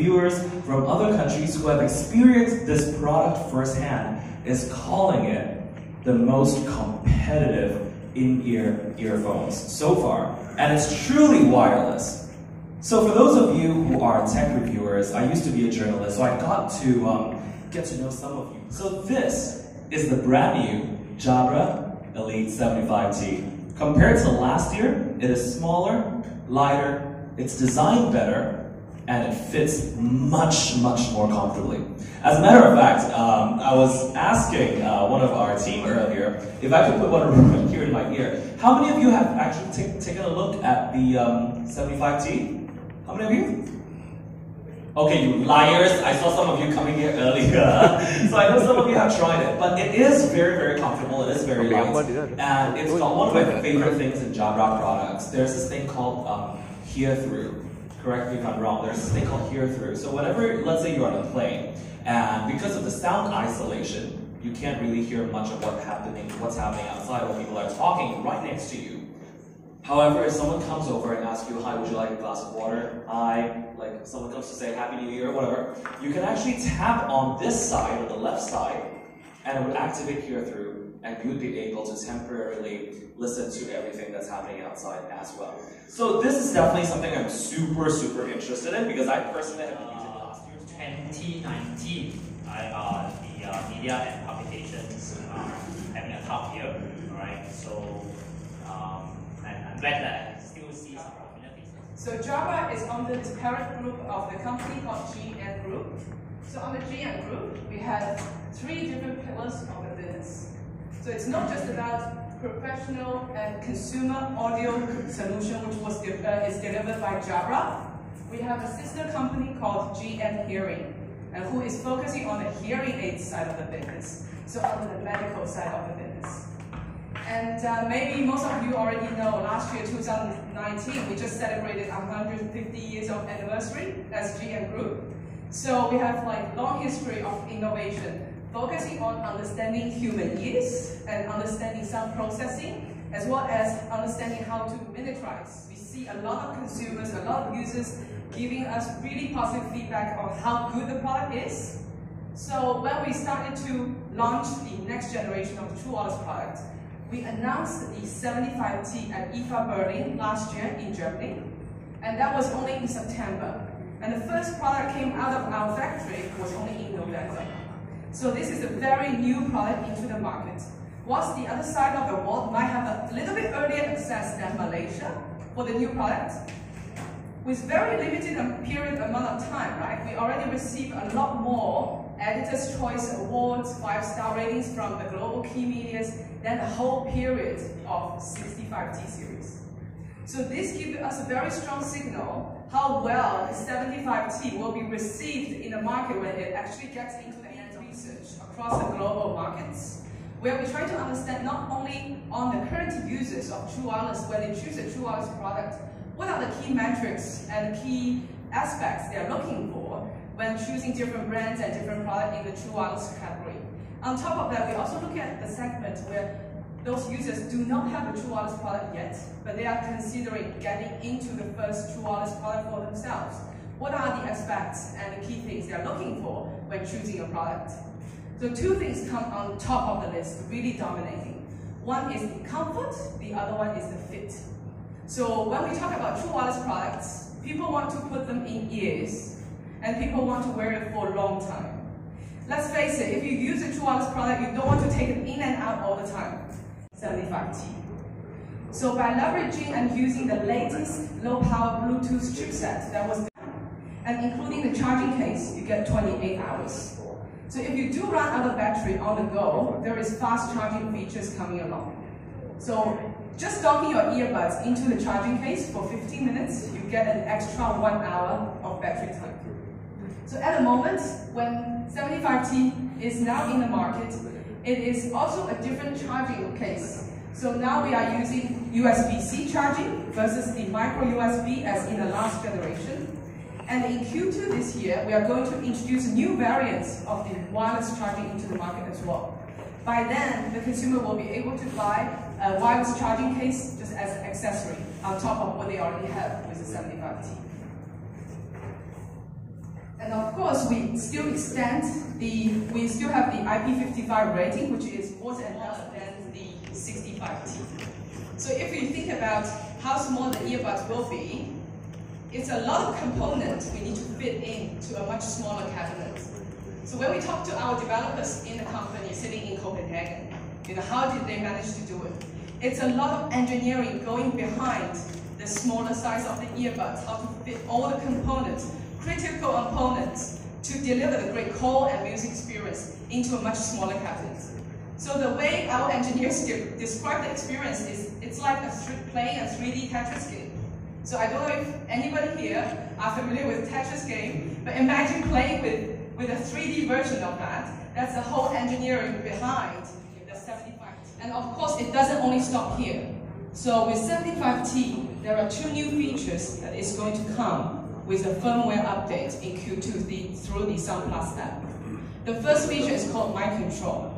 reviewers from other countries who have experienced this product firsthand is calling it the most competitive in-ear earphones so far, and it's truly wireless. So for those of you who are tech reviewers, I used to be a journalist, so I got to get to know some of you. So this is the brand new Jabra Elite 75T. Compared to last year, it is smaller, lighter, it's designed better, and it fits much more comfortably. As a matter of fact, I was asking one of our team earlier if I could put one right here in my ear. How many of you have actually taken a look at the 75T? How many of you? Okay, you liars. I saw some of you coming here earlier. So I know some of you have tried it. But it is very comfortable. It is very light. And it's got one of my favorite things in Jabra products. There's this thing called hear-through. Correct me if I'm wrong. There's this thing called hear-through. So whenever, let's say you're on a plane, and because of the sound isolation, you can't really hear much of what's happening outside when people are talking right next to you. However, if someone comes over and asks you, hi, would you like a glass of water? Hi, like someone comes to say Happy New Year or whatever, you can actually tap on this side, or the left side, and it would activate hear-through, and you would be able to temporarily listen to everything that's happening outside as well. So this is definitely something I'm super interested in, because I personally have been using it last year. 2019, the media and publications having a tough year, alright? So, and I'm glad that I still see some opportunities. So Jabra is under this parent group of the company called GN Group. So under GN Group, we have 3 different pillars of the business. So it's not just about professional and consumer audio solution, which is delivered by Jabra. We have a sister company called GN Hearing, and who is focusing on the hearing aid side of the business, so on the medical side of the business. And maybe most of you already know, last year, 2019, we just celebrated our 150 years of anniversary as GN Group. So we have like long history of innovation, focusing on understanding human ears and understanding sound processing, as well as understanding how to miniaturize. We see a lot of consumers, a lot of users giving us really positive feedback on how good the product is. So when we started to launch the next generation of the True Wireless product, we announced the 75T at IFA Berlin last year in Germany, and that was only in September. And the first product came out of our factory was only in November. So this is a very new product into the market. Whilst the other side of the world might have a little bit earlier access than Malaysia for the new product, with very limited period amount of time, right? We already received a lot more Editor's Choice Awards, 5-star ratings from the global key medias than the whole period of 65T series. So this gives us a very strong signal how well the 75T will be received in the market when it actually gets into the hands of research across the global markets, where we try to understand not only on the current users of True Wireless, when they choose a True Wireless product, what are the key metrics and the key aspects they're looking for when choosing different brands and different products in the True Wireless category. On top of that, we also look at the segment where those users do not have a True Wireless product yet, but they are considering getting into the first True Wireless product for themselves. What are the aspects and the key things they're looking for when choosing a product? So 2 things come on top of the list, really dominating. One is the comfort, the other one is the fit. So when we talk about True Wireless products, people want to put them in ears, and people want to wear it for a long time. Let's face it, if you use a True Wireless product, you don't want to take it in and out all the time. 75T. So by leveraging and using the latest low-power Bluetooth chipset that was and including the charging case, you get 28 hours. So if you do run out of battery on the go, there is fast charging features coming along. So just docking your earbuds into the charging case for 15 minutes, you get an extra 1 hour of battery time. So at the moment, when 75T is now in the market, it is also a different charging case. So now we are using USB-C charging versus the micro USB as in the last generation. And in Q2 this year, we are going to introduce new variants of the wireless charging into the market as well. By then, the consumer will be able to buy a wireless charging case just as an accessory on top of what they already have with the 75T. we still we still have the IP55 rating, which is more than the 65T. So if you think about how small the earbuds will be, it's a lot of components we need to fit into a much smaller cabinet. So when we talk to our developers in the company sitting in Copenhagen, how did they manage to do it? It's a lot of engineering going behind the smaller size of the earbuds, how to fit all the components, critical components, to deliver the great call and music experience into a much smaller cabinet. So the way our engineers describe the experience is, it's like playing a 3D Tetris game. So I don't know if anybody here are familiar with Tetris game, but imagine playing with a 3D version of that. That's the whole engineering behind the 75T. And of course, it doesn't only stop here. So with 75T, there are 2 new features that is going to come with a firmware update in Q2 through the Sound Plus app. The first feature is called My Control.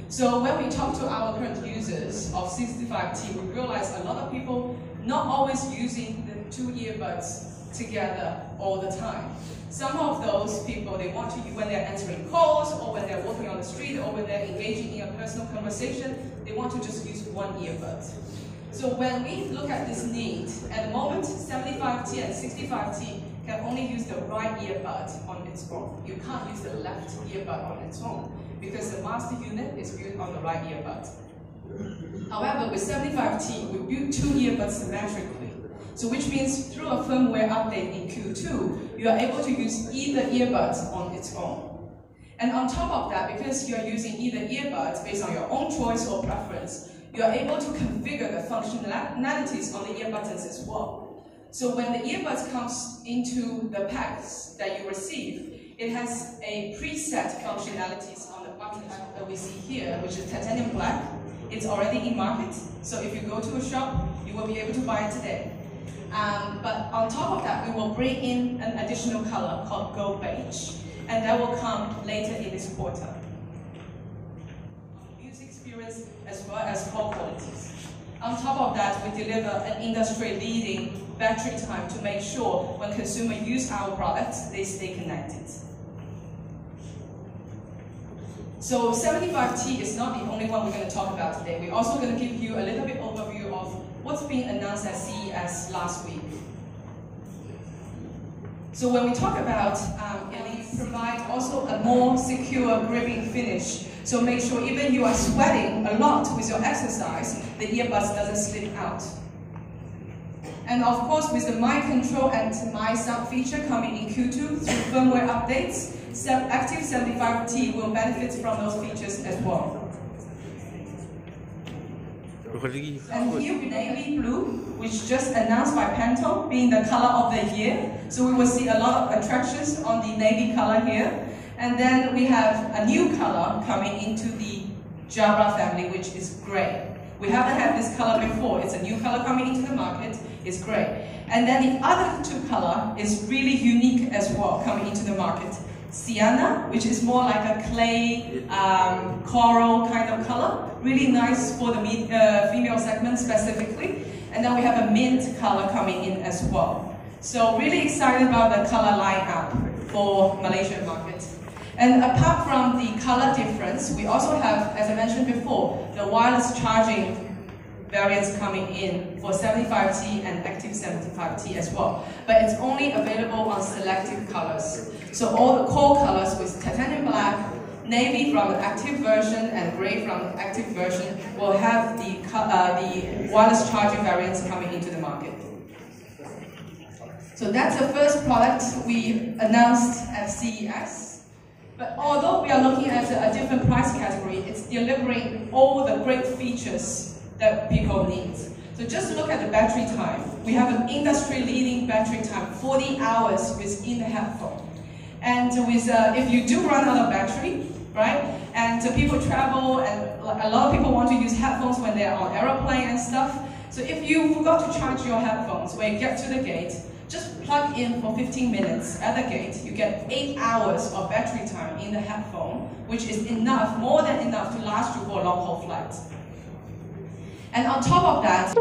So when we talk to our current users of 65T, we realize a lot of people not always using the 2 earbuds together all the time. Some of those people, they want to use when they're answering calls, or when they're walking on the street, or when they're engaging in a personal conversation, they want to just use 1 earbud. So when we look at this need, at the moment, 75T and 65T can only use the right earbud on its own. You can't use the left earbud on its own, because the master unit is built on the right earbud. However, with 75T, we built 2 earbuds symmetrically. So which means through a firmware update in Q2, you are able to use either earbuds on its own. And on top of that, because you are using either earbuds based on your own choice or preference, you are able to configure the functionalities on the earbuds as well. So when the earbuds comes into the packs that you receive, it has a preset functionalities on the button that we see here, which is titanium black. It's already in market, so if you go to a shop, you will be able to buy it today. But on top of that, we will bring in an additional color called Gold Beige, and that will come later in this quarter. Music experience as well as call qualities. On top of that, we deliver an industry-leading battery time to make sure when consumers use our products, they stay connected. So 75T is not the only one we're going to talk about today. We're also going to give you a little bit overview of what's being announced at CES last week. So when we talk about Elite, provide also a more secure gripping finish. So make sure even you are sweating a lot with your exercise, the earbuds doesn't slip out. And of course, with the My Control and My Sound feature coming in Q2 through firmware updates, Active 75T will benefit from those features as well. And here, navy blue, which just announced by Pantone, being the color of the year. So we will see a lot of attractions on the navy color here. And then we have a new color coming into the Jabra family, which is gray. We haven't had this color before. It's a new color coming into the market. It's gray. And then the other 2 color is really unique as well coming into the market. Sienna, which is more like a clay, coral kind of color. Really nice for the female segment specifically. And then we have a mint color coming in as well. So really excited about the color lineup for Malaysian market. And apart from the color difference, we also have, as I mentioned before, the wireless charging variants coming in for 75T and Active 75T as well. But it's only available on selective colors. So all the core colors with titanium black, navy from the active version, and gray from the active version will have the wireless charging variants coming into the market. So that's the first product we announced at CES. But although we are looking at a different price category, it's delivering all the great features that people need. So just look at the battery time. We have an industry-leading battery time, 40 hours within the headphone. And with, if you do run out of battery, right, and people travel, and a lot of people want to use headphones when they're on aeroplane and stuff. So if you forgot to charge your headphones when you get to the gate, just plug in for 15 minutes at the gate. You get 8 hours of battery time in the headphone, which is enough, more than enough to last you for a long-haul flight. And on top of that,